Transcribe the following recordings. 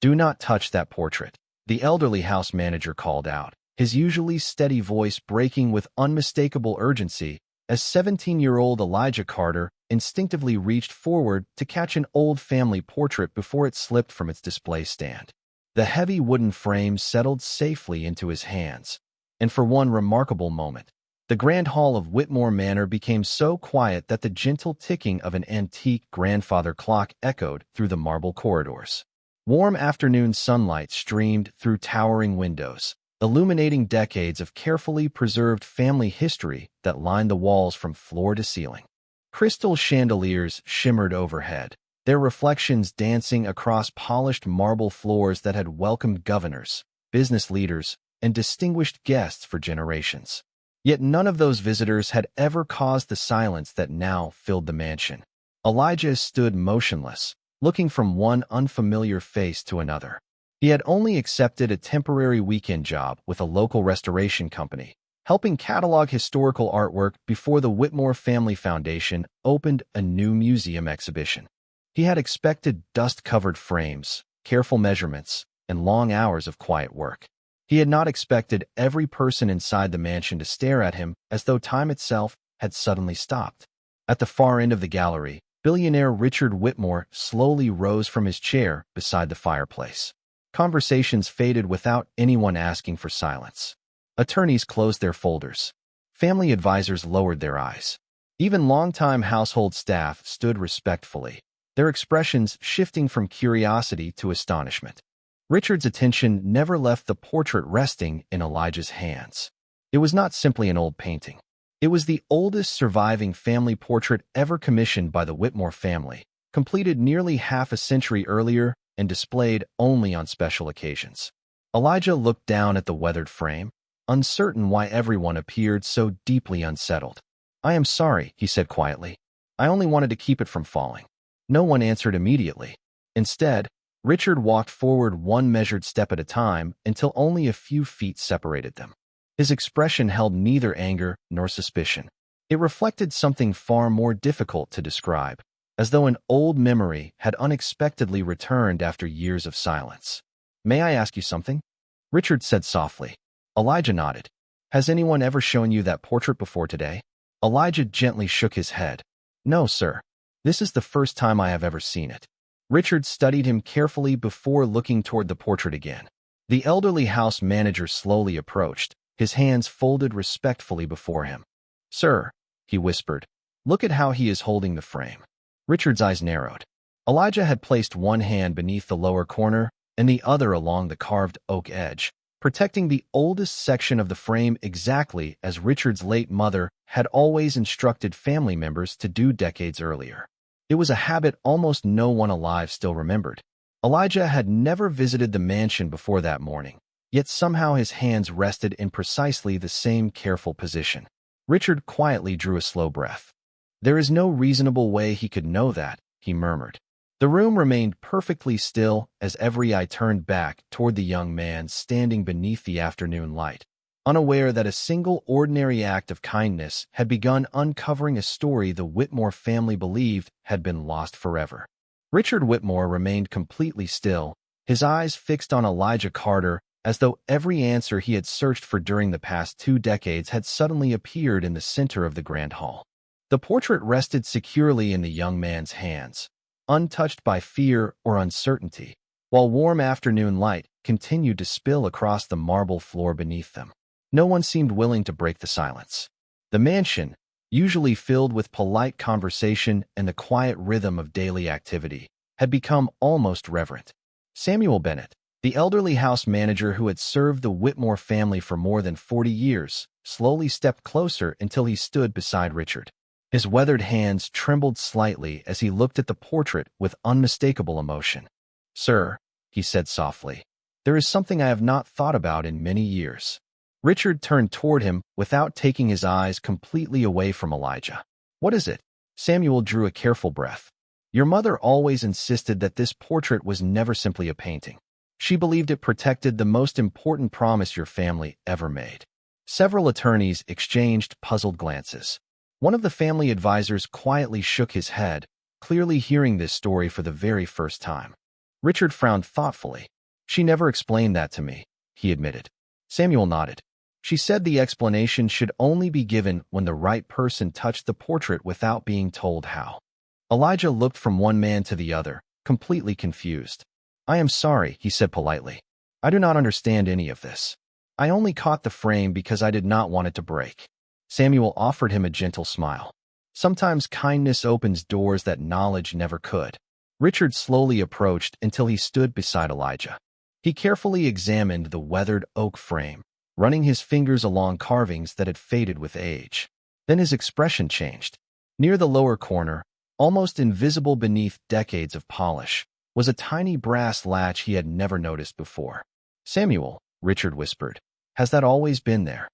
"Do not touch that portrait," the elderly house manager called out, his usually steady voice breaking with unmistakable urgency as 17-year-old Elijah Carter instinctively reached forward to catch an old family portrait before it slipped from its display stand. The heavy wooden frame settled safely into his hands, and for one remarkable moment, the grand hall of Whitmore Manor became so quiet that the gentle ticking of an antique grandfather clock echoed through the marble corridors. Warm afternoon sunlight streamed through towering windows, illuminating decades of carefully preserved family history that lined the walls from floor to ceiling. Crystal chandeliers shimmered overhead, their reflections dancing across polished marble floors that had welcomed governors, business leaders, and distinguished guests for generations. Yet none of those visitors had ever caused the silence that now filled the mansion. Elijah stood motionless, looking from one unfamiliar face to another. He had only accepted a temporary weekend job with a local restoration company, helping catalog historical artwork before the Whitmore Family Foundation opened a new museum exhibition. He had expected dust-covered frames, careful measurements, and long hours of quiet work. He had not expected every person inside the mansion to stare at him as though time itself had suddenly stopped. At the far end of the gallery, billionaire Richard Whitmore slowly rose from his chair beside the fireplace. Conversations faded without anyone asking for silence. Attorneys closed their folders. Family advisors lowered their eyes. Even longtime household staff stood respectfully, their expressions shifting from curiosity to astonishment. Richard's attention never left the portrait resting in Elijah's hands. It was not simply an old painting. It was the oldest surviving family portrait ever commissioned by the Whitmore family, completed nearly half a century earlier and displayed only on special occasions. Elijah looked down at the weathered frame, uncertain why everyone appeared so deeply unsettled. "I am sorry," he said quietly. "I only wanted to keep it from falling." No one answered immediately. Instead, Richard walked forward one measured step at a time until only a few feet separated them. His expression held neither anger nor suspicion. It reflected something far more difficult to describe, as though an old memory had unexpectedly returned after years of silence. "May I ask you something?" Richard said softly. Elijah nodded. "Has anyone ever shown you that portrait before today?" Elijah gently shook his head. "No, sir. This is the first time I have ever seen it." Richard studied him carefully before looking toward the portrait again. The elderly house manager slowly approached, his hands folded respectfully before him. "Sir," he whispered, "look at how he is holding the frame." Richard's eyes narrowed. Elijah had placed one hand beneath the lower corner and the other along the carved oak edge, protecting the oldest section of the frame exactly as Richard's late mother had always instructed family members to do decades earlier. It was a habit almost no one alive still remembered. Elijah had never visited the mansion before that morning, yet somehow his hands rested in precisely the same careful position. Richard quietly drew a slow breath. "There is no reasonable way he could know that," he murmured. The room remained perfectly still as every eye turned back toward the young man standing beneath the afternoon light, unaware that a single ordinary act of kindness had begun uncovering a story the Whitmore family believed had been lost forever. Richard Whitmore remained completely still, his eyes fixed on Elijah Carter, as though every answer he had searched for during the past 2 decades had suddenly appeared in the center of the grand hall. The portrait rested securely in the young man's hands, untouched by fear or uncertainty, while warm afternoon light continued to spill across the marble floor beneath them. No one seemed willing to break the silence. The mansion, usually filled with polite conversation and the quiet rhythm of daily activity, had become almost reverent. Samuel Bennett, the elderly house manager who had served the Whitmore family for more than 40 years, slowly stepped closer until he stood beside Richard. His weathered hands trembled slightly as he looked at the portrait with unmistakable emotion. "Sir," he said softly, "there is something I have not thought about in many years." Richard turned toward him without taking his eyes completely away from Elijah. "What is it?" Samuel drew a careful breath. "Your mother always insisted that this portrait was never simply a painting. She believed it protected the most important promise your family ever made." Several attorneys exchanged puzzled glances. One of the family advisors quietly shook his head, clearly hearing this story for the very first time. Richard frowned thoughtfully. She never explained that to me, he admitted. Samuel nodded. She said the explanation should only be given when the right person touched the portrait without being told how. Elijah looked from one man to the other, completely confused. I am sorry, he said politely. I do not understand any of this. I only caught the frame because I did not want it to break. Samuel offered him a gentle smile. Sometimes kindness opens doors that knowledge never could. Richard slowly approached until he stood beside Elijah. He carefully examined the weathered oak frame, running his fingers along carvings that had faded with age. Then his expression changed. Near the lower corner, almost invisible beneath decades of polish, was a tiny brass latch he had never noticed before. Samuel, Richard whispered, has that always been there?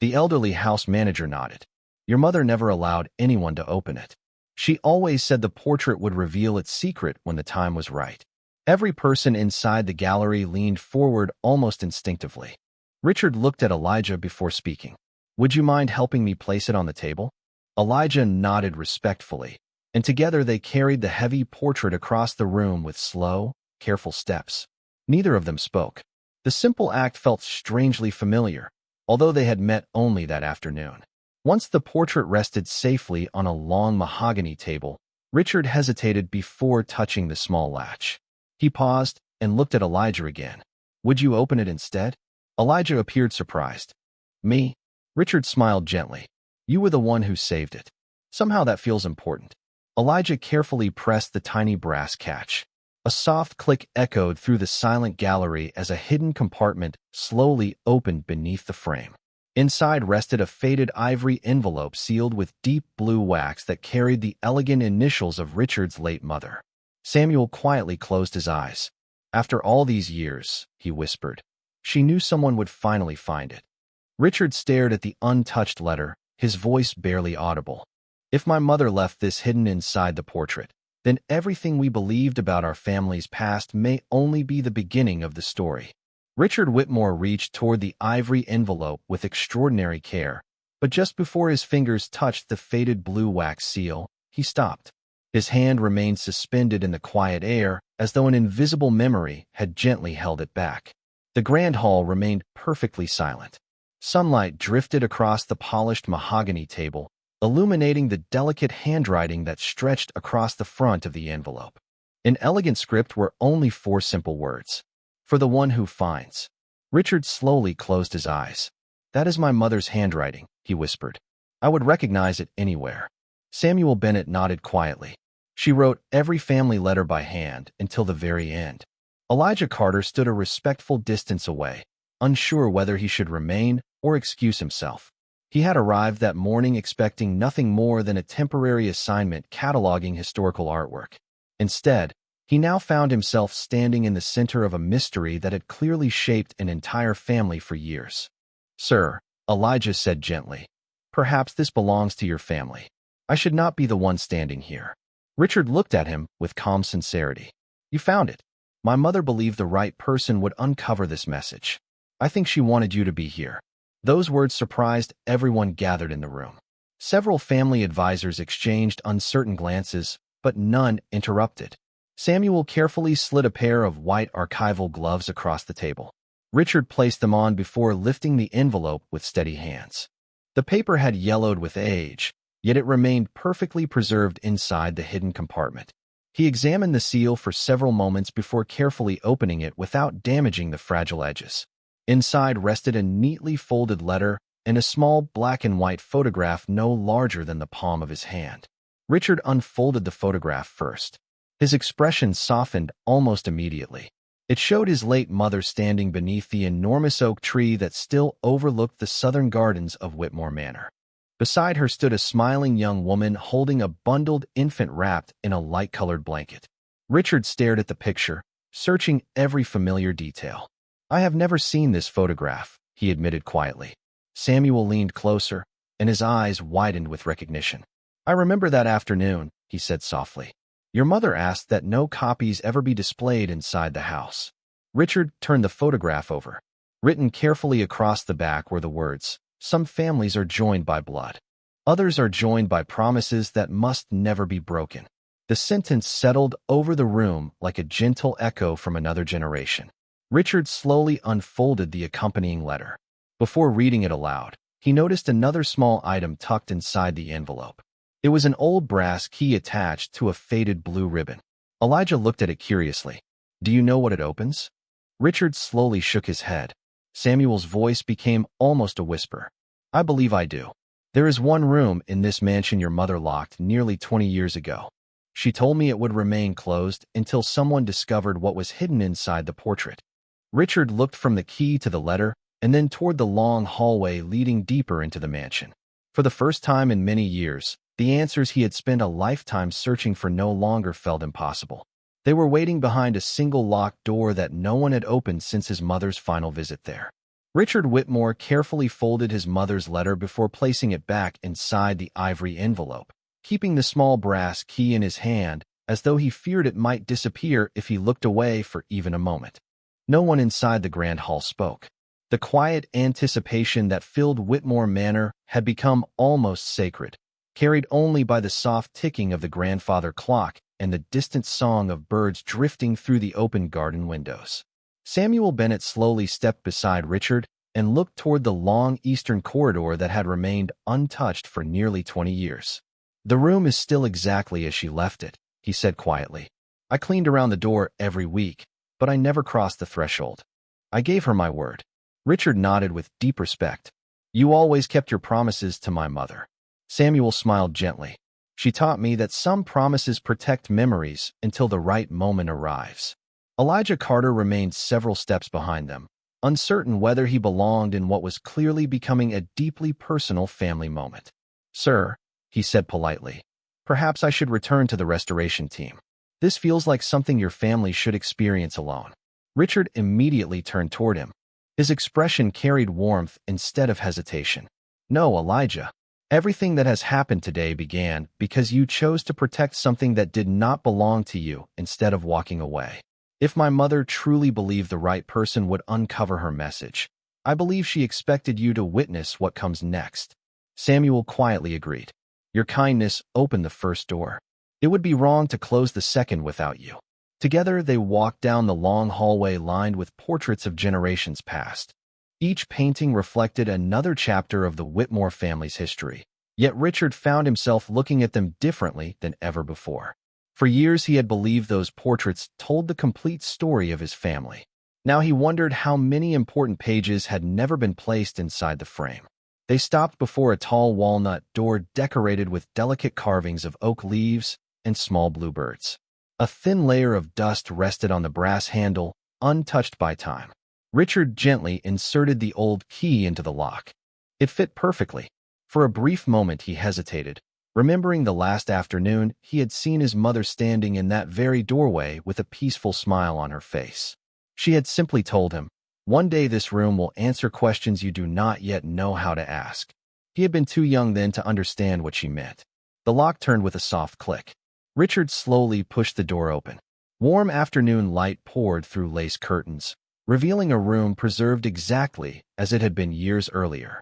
The elderly house manager nodded. Your mother never allowed anyone to open it. She always said the portrait would reveal its secret when the time was right. Every person inside the gallery leaned forward almost instinctively. Richard looked at Elijah before speaking. Would you mind helping me place it on the table? Elijah nodded respectfully, and together they carried the heavy portrait across the room with slow, careful steps. Neither of them spoke. The simple act felt strangely familiar, although they had met only that afternoon. Once the portrait rested safely on a long mahogany table, Richard hesitated before touching the small latch. He paused and looked at Elijah again. Would you open it instead? Elijah appeared surprised. Me? Richard smiled gently. You were the one who saved it. Somehow that feels important. Elijah carefully pressed the tiny brass catch. A soft click echoed through the silent gallery as a hidden compartment slowly opened beneath the frame. Inside rested a faded ivory envelope sealed with deep blue wax that carried the elegant initials of Richard's late mother. Samuel quietly closed his eyes. After all these years, he whispered, she knew someone would finally find it. Richard stared at the untouched letter, his voice barely audible. If my mother left this hidden inside the portrait, then everything we believed about our family's past may only be the beginning of the story. Richard Whitmore reached toward the ivory envelope with extraordinary care, but just before his fingers touched the faded blue wax seal, he stopped. His hand remained suspended in the quiet air, as though an invisible memory had gently held it back. The grand hall remained perfectly silent. Sunlight drifted across the polished mahogany table, illuminating the delicate handwriting that stretched across the front of the envelope. In elegant script were only 4 simple words. For the one who finds. Richard slowly closed his eyes. That is my mother's handwriting, he whispered. I would recognize it anywhere. Samuel Bennett nodded quietly. She wrote every family letter by hand until the very end. Elijah Carter stood a respectful distance away, unsure whether he should remain or excuse himself. He had arrived that morning expecting nothing more than a temporary assignment cataloging historical artwork. Instead, he now found himself standing in the center of a mystery that had clearly shaped an entire family for years. Sir, Elijah said gently, perhaps this belongs to your family. I should not be the one standing here. Richard looked at him with calm sincerity. You found it. My mother believed the right person would uncover this message. I think she wanted you to be here. Those words surprised everyone gathered in the room. Several family advisors exchanged uncertain glances, but none interrupted. Samuel carefully slid a pair of white archival gloves across the table. Richard placed them on before lifting the envelope with steady hands. The paper had yellowed with age, yet it remained perfectly preserved inside the hidden compartment. He examined the seal for several moments before carefully opening it without damaging the fragile edges. Inside rested a neatly folded letter and a small black and white photograph no larger than the palm of his hand. Richard unfolded the photograph first. His expression softened almost immediately. It showed his late mother standing beneath the enormous oak tree that still overlooked the southern gardens of Whitmore Manor. Beside her stood a smiling young woman holding a bundled infant wrapped in a light-colored blanket. Richard stared at the picture, searching every familiar detail. I have never seen this photograph, he admitted quietly. Samuel leaned closer, and his eyes widened with recognition. I remember that afternoon, he said softly. Your mother asked that no copies ever be displayed inside the house. Richard turned the photograph over. Written carefully across the back were the words, some families are joined by blood. Others are joined by promises that must never be broken. The sentence settled over the room like a gentle echo from another generation. Richard slowly unfolded the accompanying letter. Before reading it aloud, he noticed another small item tucked inside the envelope. It was an old brass key attached to a faded blue ribbon. Elijah looked at it curiously. "Do you know what it opens?" Richard slowly shook his head. Samuel's voice became almost a whisper. "I believe I do. There is one room in this mansion your mother locked nearly 20 years ago. She told me it would remain closed until someone discovered what was hidden inside the portrait." Richard looked from the key to the letter and then toward the long hallway leading deeper into the mansion. For the first time in many years, the answers he had spent a lifetime searching for no longer felt impossible. They were waiting behind a single locked door that no one had opened since his mother's final visit there. Richard Whitmore carefully folded his mother's letter before placing it back inside the ivory envelope, keeping the small brass key in his hand as though he feared it might disappear if he looked away for even a moment. No one inside the grand hall spoke. The quiet anticipation that filled Whitmore Manor had become almost sacred, carried only by the soft ticking of the grandfather clock and the distant song of birds drifting through the open garden windows. Samuel Bennett slowly stepped beside Richard and looked toward the long eastern corridor that had remained untouched for nearly 20 years. "The room is still exactly as she left it," he said quietly. "I cleaned around the door every week, but I never crossed the threshold. I gave her my word." Richard nodded with deep respect. "You always kept your promises to my mother." Samuel smiled gently. "She taught me that some promises protect memories until the right moment arrives." Elijah Carter remained several steps behind them, uncertain whether he belonged in what was clearly becoming a deeply personal family moment. "Sir," he said politely, "perhaps I should return to the restoration team. This feels like something your family should experience alone." Richard immediately turned toward him. His expression carried warmth instead of hesitation. "No, Elijah. Everything that has happened today began because you chose to protect something that did not belong to you instead of walking away. If my mother truly believed the right person would uncover her message, I believe she expected you to witness what comes next." Samuel quietly agreed. "Your kindness opened the first door. It would be wrong to close the second without you." Together they walked down the long hallway lined with portraits of generations past. Each painting reflected another chapter of the Whitmore family's history, yet Richard found himself looking at them differently than ever before. For years he had believed those portraits told the complete story of his family. Now he wondered how many important pages had never been placed inside the frame. They stopped before a tall walnut door decorated with delicate carvings of oak leaves and small bluebirds. A thin layer of dust rested on the brass handle, untouched by time. Richard gently inserted the old key into the lock. It fit perfectly. For a brief moment he hesitated, remembering the last afternoon he had seen his mother standing in that very doorway with a peaceful smile on her face. She had simply told him, "One day this room will answer questions you do not yet know how to ask." He had been too young then to understand what she meant. The lock turned with a soft click. Richard slowly pushed the door open. Warm afternoon light poured through lace curtains, revealing a room preserved exactly as it had been years earlier.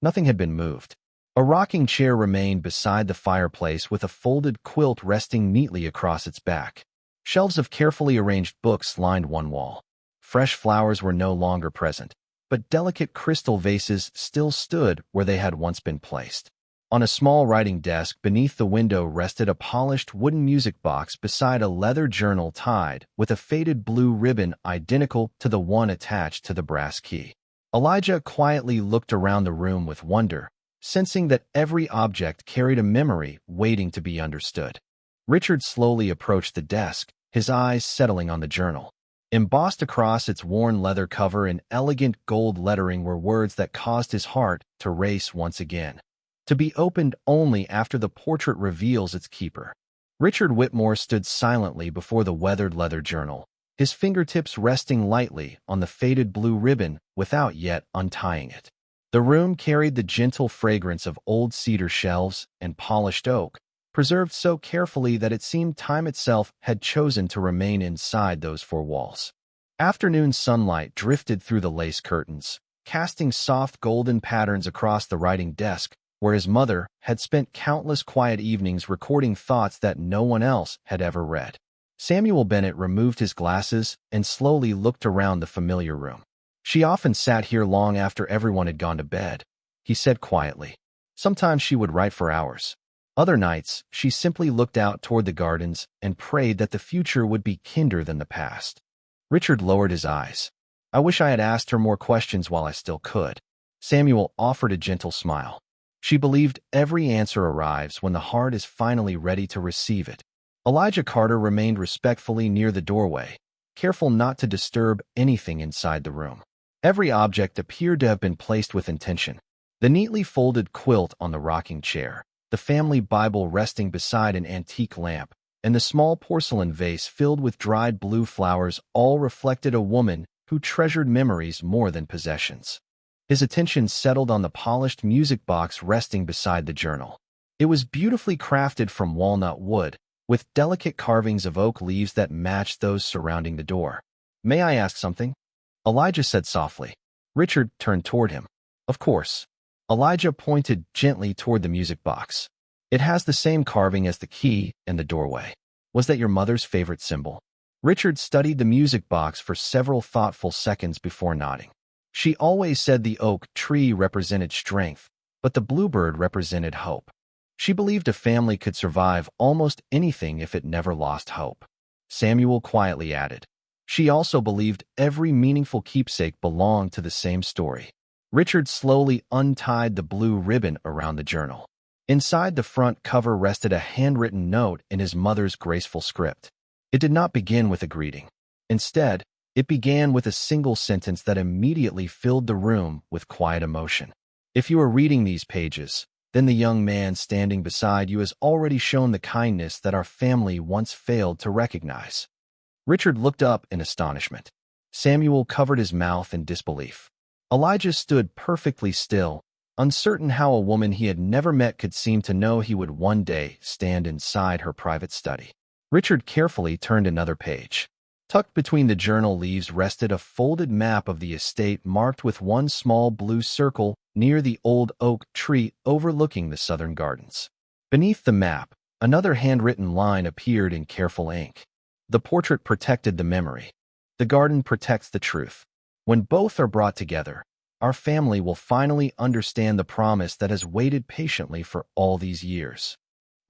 Nothing had been moved. A rocking chair remained beside the fireplace with a folded quilt resting neatly across its back. Shelves of carefully arranged books lined one wall. Fresh flowers were no longer present, but delicate crystal vases still stood where they had once been placed. On a small writing desk beneath the window rested a polished wooden music box beside a leather journal tied with a faded blue ribbon identical to the one attached to the brass key. Elijah quietly looked around the room with wonder, sensing that every object carried a memory waiting to be understood. Richard slowly approached the desk, his eyes settling on the journal. Embossed across its worn leather cover in elegant gold lettering were words that caused his heart to race once again. To be opened only after the portrait reveals its keeper. Richard Whitmore stood silently before the weathered leather journal, his fingertips resting lightly on the faded blue ribbon without yet untying it. The room carried the gentle fragrance of old cedar shelves and polished oak, preserved so carefully that it seemed time itself had chosen to remain inside those four walls. Afternoon sunlight drifted through the lace curtains, casting soft golden patterns across the writing desk, where his mother had spent countless quiet evenings recording thoughts that no one else had ever read. Samuel Bennett removed his glasses and slowly looked around the familiar room. "She often sat here long after everyone had gone to bed," he said quietly. "Sometimes she would write for hours. Other nights, she simply looked out toward the gardens and prayed that the future would be kinder than the past." Richard lowered his eyes. "I wish I had asked her more questions while I still could." Samuel offered a gentle smile. "She believed every answer arrives when the heart is finally ready to receive it." Elijah Carter remained respectfully near the doorway, careful not to disturb anything inside the room. Every object appeared to have been placed with intention. The neatly folded quilt on the rocking chair, the family Bible resting beside an antique lamp, and the small porcelain vase filled with dried blue flowers all reflected a woman who treasured memories more than possessions. His attention settled on the polished music box resting beside the journal. It was beautifully crafted from walnut wood, with delicate carvings of oak leaves that matched those surrounding the door. "May I ask something?" Elijah said softly. Richard turned toward him. "Of course." Elijah pointed gently toward the music box. "It has the same carving as the key and the doorway. Was that your mother's favorite symbol?" Richard studied the music box for several thoughtful seconds before nodding. "She always said the oak tree represented strength, but the bluebird represented hope. She believed a family could survive almost anything if it never lost hope." Samuel quietly added, "She also believed every meaningful keepsake belonged to the same story." Richard slowly untied the blue ribbon around the journal. Inside the front cover rested a handwritten note in his mother's graceful script. It did not begin with a greeting. Instead, it began with a single sentence that immediately filled the room with quiet emotion. "If you are reading these pages, then the young man standing beside you has already shown the kindness that our family once failed to recognize." Richard looked up in astonishment. Samuel covered his mouth in disbelief. Elijah stood perfectly still, uncertain how a woman he had never met could seem to know he would one day stand inside her private study. Richard carefully turned another page. Tucked between the journal leaves rested a folded map of the estate marked with one small blue circle near the old oak tree overlooking the southern gardens. Beneath the map, another handwritten line appeared in careful ink. "The portrait protected the memory. The garden protects the truth. When both are brought together, our family will finally understand the promise that has waited patiently for all these years."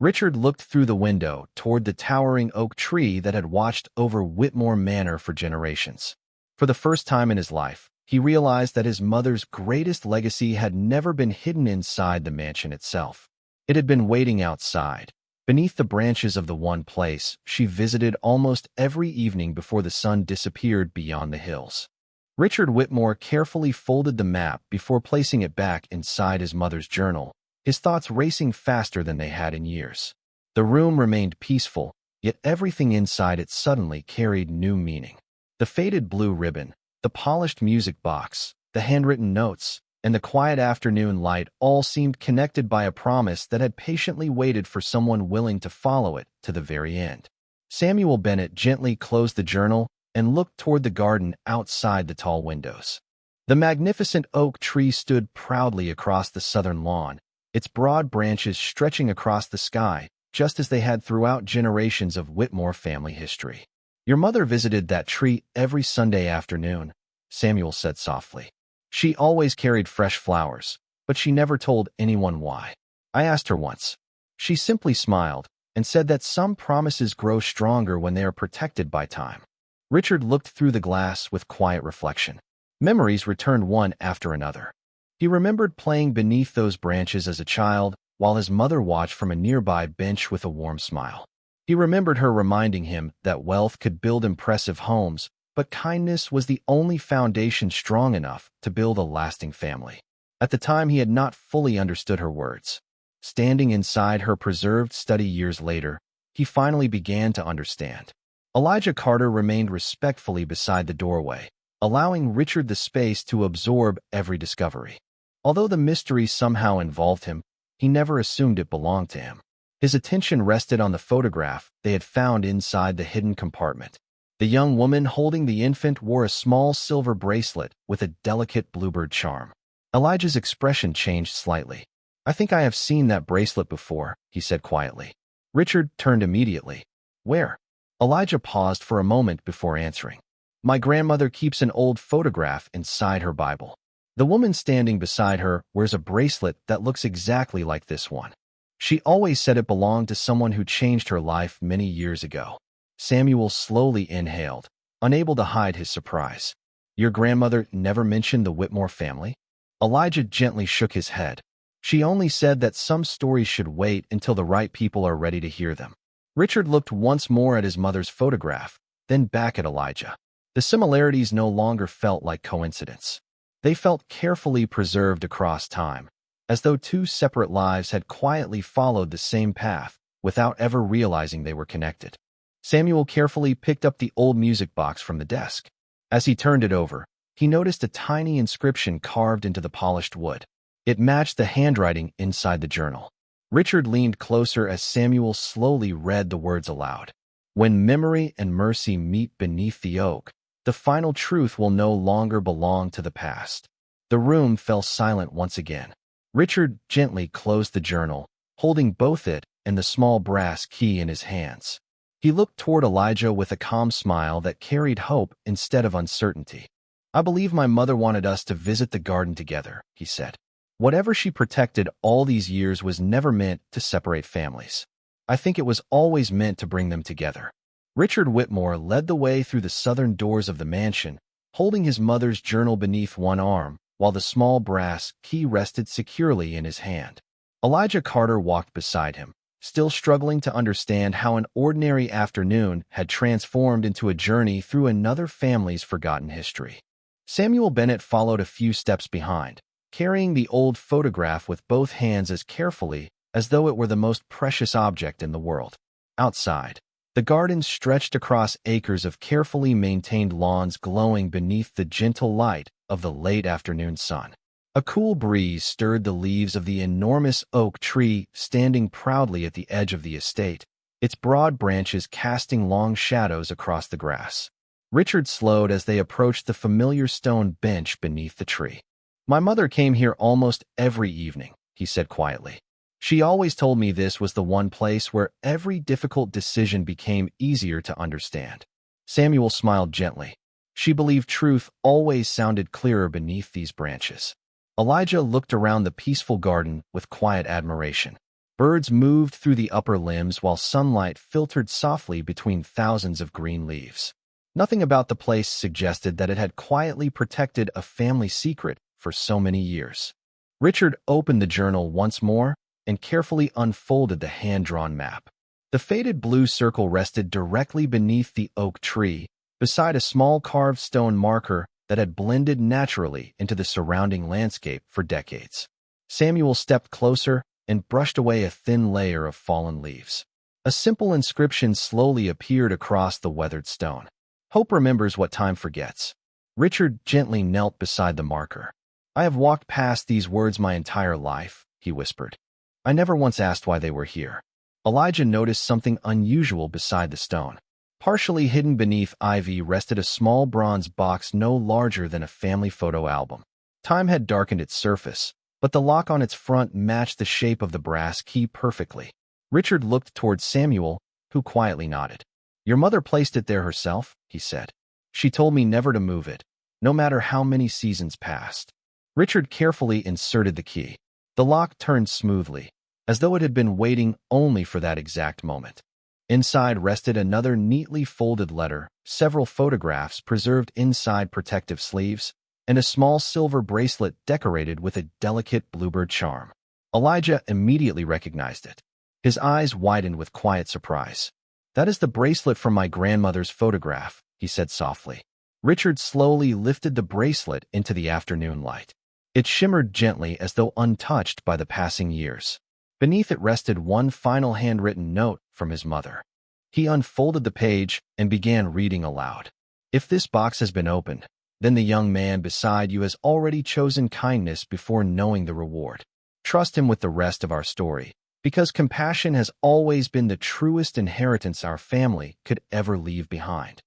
Richard looked through the window toward the towering oak tree that had watched over Whitmore Manor for generations. For the first time in his life, he realized that his mother's greatest legacy had never been hidden inside the mansion itself. It had been waiting outside, beneath the branches of the one place she visited almost every evening before the sun disappeared beyond the hills. Richard Whitmore carefully folded the map before placing it back inside his mother's journal, his thoughts racing faster than they had in years. The room remained peaceful, yet everything inside it suddenly carried new meaning. The faded blue ribbon, the polished music box, the handwritten notes, and the quiet afternoon light all seemed connected by a promise that had patiently waited for someone willing to follow it to the very end. Samuel Bennett gently closed the journal and looked toward the garden outside the tall windows. The magnificent oak tree stood proudly across the southern lawn, its broad branches stretching across the sky, just as they had throughout generations of Whitmore family history. "Your mother visited that tree every Sunday afternoon," Samuel said softly. "She always carried fresh flowers, but she never told anyone why. I asked her once. She simply smiled and said that some promises grow stronger when they are protected by time." Richard looked through the glass with quiet reflection. Memories returned one after another. He remembered playing beneath those branches as a child, while his mother watched from a nearby bench with a warm smile. He remembered her reminding him that wealth could build impressive homes, but kindness was the only foundation strong enough to build a lasting family. At the time, he had not fully understood her words. Standing inside her preserved study years later, he finally began to understand. Elijah Carter remained respectfully beside the doorway, allowing Richard the space to absorb every discovery. Although the mystery somehow involved him, he never assumed it belonged to him. His attention rested on the photograph they had found inside the hidden compartment. The young woman holding the infant wore a small silver bracelet with a delicate bluebird charm. Elijah's expression changed slightly. I think I have seen that bracelet before, he said quietly. Richard turned immediately. Where? Elijah paused for a moment before answering. My grandmother keeps an old photograph inside her Bible. The woman standing beside her wears a bracelet that looks exactly like this one. She always said it belonged to someone who changed her life many years ago. Samuel slowly inhaled, unable to hide his surprise. Your grandmother never mentioned the Whitmore family? Elijah gently shook his head. She only said that some stories should wait until the right people are ready to hear them. Richard looked once more at his mother's photograph, then back at Elijah. The similarities no longer felt like coincidence. They felt carefully preserved across time, as though two separate lives had quietly followed the same path without ever realizing they were connected. Samuel carefully picked up the old music box from the desk. As he turned it over, he noticed a tiny inscription carved into the polished wood. It matched the handwriting inside the journal. Richard leaned closer as Samuel slowly read the words aloud. When memory and mercy meet beneath the oak, the final truth will no longer belong to the past. The room fell silent once again. Richard gently closed the journal, holding both it and the small brass key in his hands. He looked toward Elijah with a calm smile that carried hope instead of uncertainty. I believe my mother wanted us to visit the garden together, he said. Whatever she protected all these years was never meant to separate families. I think it was always meant to bring them together. Richard Whitmore led the way through the southern doors of the mansion, holding his mother's journal beneath one arm, while the small brass key rested securely in his hand. Elijah Carter walked beside him, still struggling to understand how an ordinary afternoon had transformed into a journey through another family's forgotten history. Samuel Bennett followed a few steps behind, carrying the old photograph with both hands as carefully as though it were the most precious object in the world. Outside, the garden stretched across acres of carefully maintained lawns glowing beneath the gentle light of the late afternoon sun. A cool breeze stirred the leaves of the enormous oak tree standing proudly at the edge of the estate, its broad branches casting long shadows across the grass. Richard slowed as they approached the familiar stone bench beneath the tree. My mother came here almost every evening, he said quietly. She always told me this was the one place where every difficult decision became easier to understand. Samuel smiled gently. She believed truth always sounded clearer beneath these branches. Elijah looked around the peaceful garden with quiet admiration. Birds moved through the upper limbs while sunlight filtered softly between thousands of green leaves. Nothing about the place suggested that it had quietly protected a family secret for so many years. Richard opened the journal once more and carefully unfolded the hand-drawn map. The faded blue circle rested directly beneath the oak tree, beside a small carved stone marker that had blended naturally into the surrounding landscape for decades. Samuel stepped closer and brushed away a thin layer of fallen leaves. A simple inscription slowly appeared across the weathered stone. Hope remembers what time forgets. Richard gently knelt beside the marker. I have walked past these words my entire life, he whispered. I never once asked why they were here. Elijah noticed something unusual beside the stone. Partially hidden beneath ivy rested a small bronze box no larger than a family photo album. Time had darkened its surface, but the lock on its front matched the shape of the brass key perfectly. Richard looked toward Samuel, who quietly nodded. Your mother placed it there herself, he said. She told me never to move it, no matter how many seasons passed. Richard carefully inserted the key. The lock turned smoothly, as though it had been waiting only for that exact moment. Inside rested another neatly folded letter, several photographs preserved inside protective sleeves, and a small silver bracelet decorated with a delicate bluebird charm. Elijah immediately recognized it. His eyes widened with quiet surprise. That is the bracelet from my grandmother's photograph, he said softly. Richard slowly lifted the bracelet into the afternoon light. It shimmered gently as though untouched by the passing years. Beneath it rested one final handwritten note from his mother. He unfolded the page and began reading aloud. If this box has been opened, then the young man beside you has already chosen kindness before knowing the reward. Trust him with the rest of our story, because compassion has always been the truest inheritance our family could ever leave behind.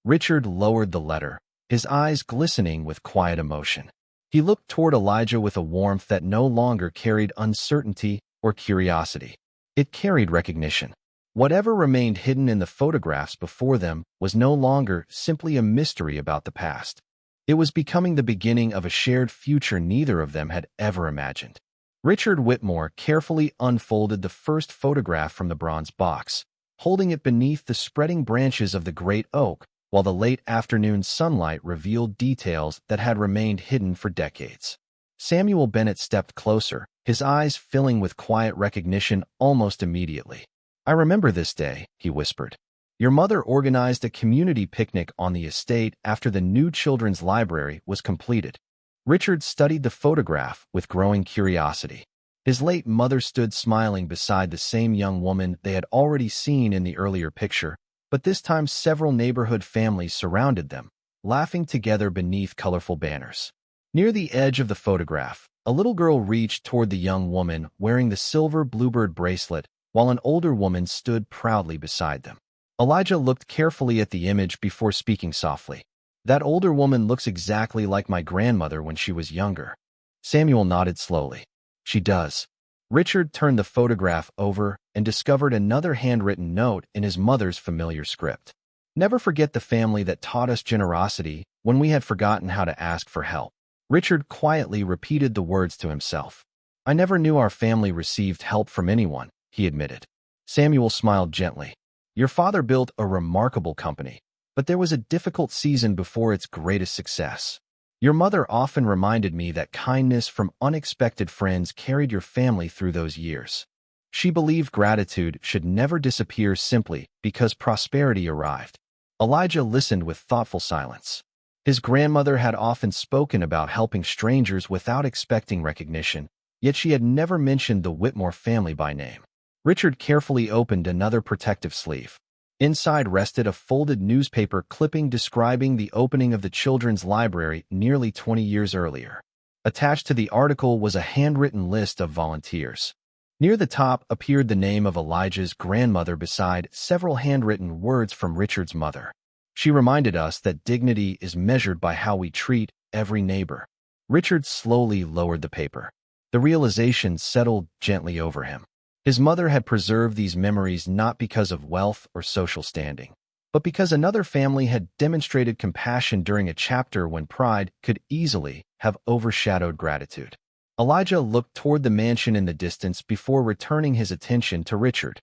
Richard lowered the letter, his eyes glistening with quiet emotion. He looked toward Elijah with a warmth that no longer carried uncertainty or curiosity. It carried recognition. Whatever remained hidden in the photographs before them was no longer simply a mystery about the past. It was becoming the beginning of a shared future neither of them had ever imagined. Richard Whitmore carefully unfolded the first photograph from the bronze box, holding it beneath the spreading branches of the great oak, while the late afternoon sunlight revealed details that had remained hidden for decades. Samuel Bennett stepped closer, his eyes filling with quiet recognition almost immediately. "I remember this day," he whispered. "Your mother organized a community picnic on the estate after the new children's library was completed." Richard studied the photograph with growing curiosity. His late mother stood smiling beside the same young woman they had already seen in the earlier picture, but this time several neighborhood families surrounded them, laughing together beneath colorful banners. Near the edge of the photograph, a little girl reached toward the young woman wearing the silver bluebird bracelet, while an older woman stood proudly beside them. Elijah looked carefully at the image before speaking softly. "That older woman looks exactly like my grandmother when she was younger." Samuel nodded slowly. "She does." Richard turned the photograph over and discovered another handwritten note in his mother's familiar script. "Never forget the family that taught us generosity when we had forgotten how to ask for help." Richard quietly repeated the words to himself. "I never knew our family received help from anyone," he admitted. Samuel smiled gently. "Your father built a remarkable company, but there was a difficult season before its greatest success. Your mother often reminded me that kindness from unexpected friends carried your family through those years. She believed gratitude should never disappear simply because prosperity arrived." Elijah listened with thoughtful silence. His grandmother had often spoken about helping strangers without expecting recognition, yet she had never mentioned the Whitmore family by name. Richard carefully opened another protective sleeve. Inside rested a folded newspaper clipping describing the opening of the children's library nearly 20 years earlier. Attached to the article was a handwritten list of volunteers. Near the top appeared the name of Elijah's grandmother beside several handwritten words from Richard's mother. "She reminded us that dignity is measured by how we treat every neighbor." Richard slowly lowered the paper. The realization settled gently over him. His mother had preserved these memories not because of wealth or social standing, but because another family had demonstrated compassion during a chapter when pride could easily have overshadowed gratitude. Elijah looked toward the mansion in the distance before returning his attention to Richard.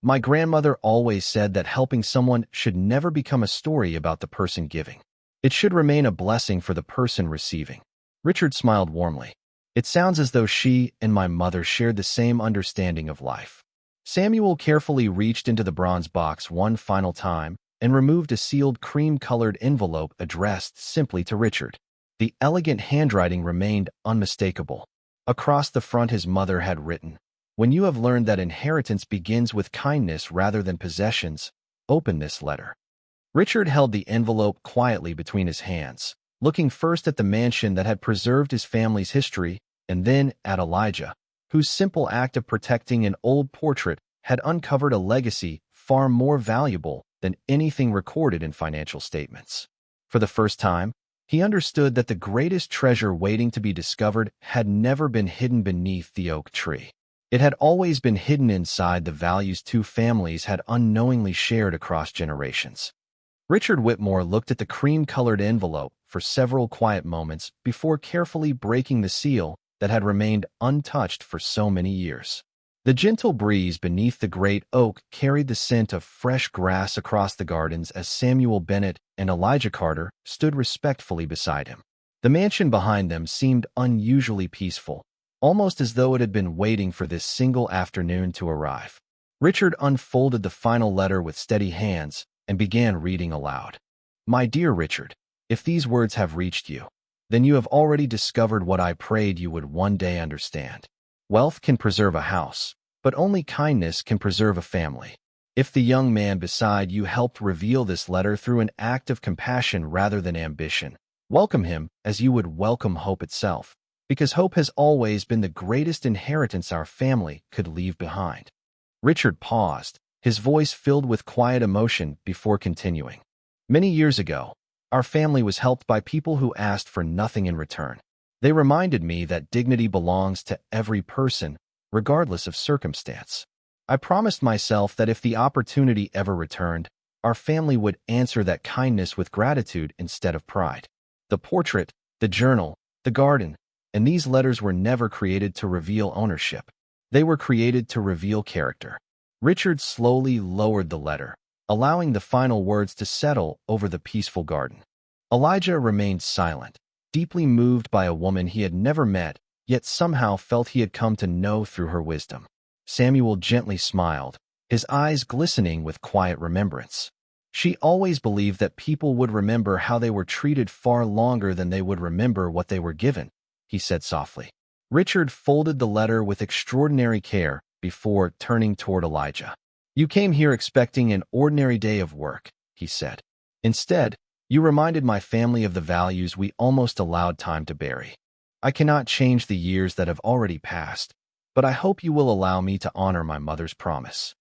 "My grandmother always said that helping someone should never become a story about the person giving. It should remain a blessing for the person receiving." Richard smiled warmly. "It sounds as though she and my mother shared the same understanding of life." Samuel carefully reached into the bronze box one final time and removed a sealed cream-colored envelope addressed simply to Richard. The elegant handwriting remained unmistakable. Across the front his mother had written, "When you have learned that inheritance begins with kindness rather than possessions, open this letter." Richard held the envelope quietly between his hands, looking first at the mansion that had preserved his family's history and then at Elijah, whose simple act of protecting an old portrait had uncovered a legacy far more valuable than anything recorded in financial statements. For the first time, he understood that the greatest treasure waiting to be discovered had never been hidden beneath the oak tree. It had always been hidden inside the values two families had unknowingly shared across generations. Richard Whitmore looked at the cream-colored envelope for several quiet moments before carefully breaking the seal that had remained untouched for so many years. The gentle breeze beneath the great oak carried the scent of fresh grass across the gardens as Samuel Bennett and Elijah Carter stood respectfully beside him. The mansion behind them seemed unusually peaceful, almost as though it had been waiting for this single afternoon to arrive. Richard unfolded the final letter with steady hands and began reading aloud. "My dear Richard, if these words have reached you, then you have already discovered what I prayed you would one day understand. Wealth can preserve a house, but only kindness can preserve a family. If the young man beside you helped reveal this letter through an act of compassion rather than ambition, welcome him as you would welcome hope itself, because hope has always been the greatest inheritance our family could leave behind." Richard paused, his voice filled with quiet emotion before continuing. "Many years ago, our family was helped by people who asked for nothing in return. They reminded me that dignity belongs to every person, regardless of circumstance. I promised myself that if the opportunity ever returned, our family would answer that kindness with gratitude instead of pride. The portrait, the journal, the garden, and these letters were never created to reveal ownership. They were created to reveal character. Richard slowly lowered the letter, allowing the final words to settle over the peaceful garden. Elijah remained silent, deeply moved by a woman he had never met, yet somehow felt he had come to know through her wisdom. Samuel gently smiled, his eyes glistening with quiet remembrance. She always believed that people would remember how they were treated far longer than they would remember what they were given, he said softly. Richard folded the letter with extraordinary care before turning toward Elijah. You came here expecting an ordinary day of work, he said. Instead, you reminded my family of the values we almost allowed time to bury. I cannot change the years that have already passed, but I hope you will allow me to honor my mother's promise.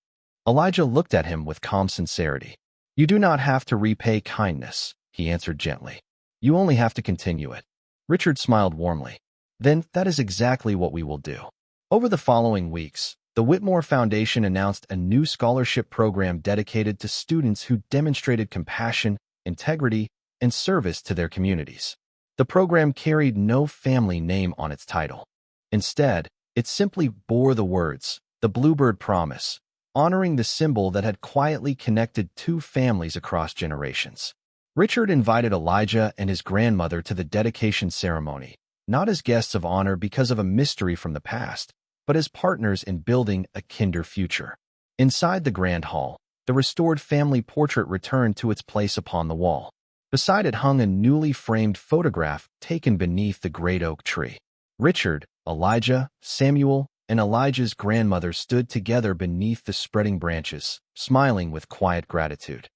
Elijah looked at him with calm sincerity. You do not have to repay kindness, he answered gently. You only have to continue it. Richard smiled warmly. Then that is exactly what we will do. Over the following weeks, the Whitmore Foundation announced a new scholarship program dedicated to students who demonstrated compassion, integrity, and service to their communities. The program carried no family name on its title. Instead, it simply bore the words, the Bluebird Promise, honoring the symbol that had quietly connected two families across generations. Richard invited Elijah and his grandmother to the dedication ceremony, not as guests of honor because of a mystery from the past, but as partners in building a kinder future. Inside the grand hall, the restored family portrait returned to its place upon the wall. Beside it hung a newly framed photograph taken beneath the great oak tree. Richard, Elijah, Samuel, and Elijah's grandmother stood together beneath the spreading branches, smiling with quiet gratitude.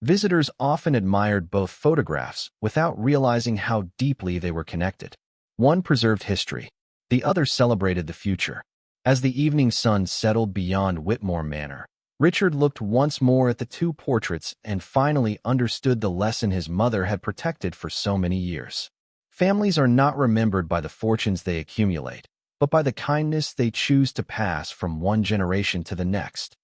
Visitors often admired both photographs without realizing how deeply they were connected. One preserved history, the other celebrated the future. As the evening sun settled beyond Whitmore Manor, Richard looked once more at the two portraits and finally understood the lesson his mother had protected for so many years. Families are not remembered by the fortunes they accumulate, but by the kindness they choose to pass from one generation to the next.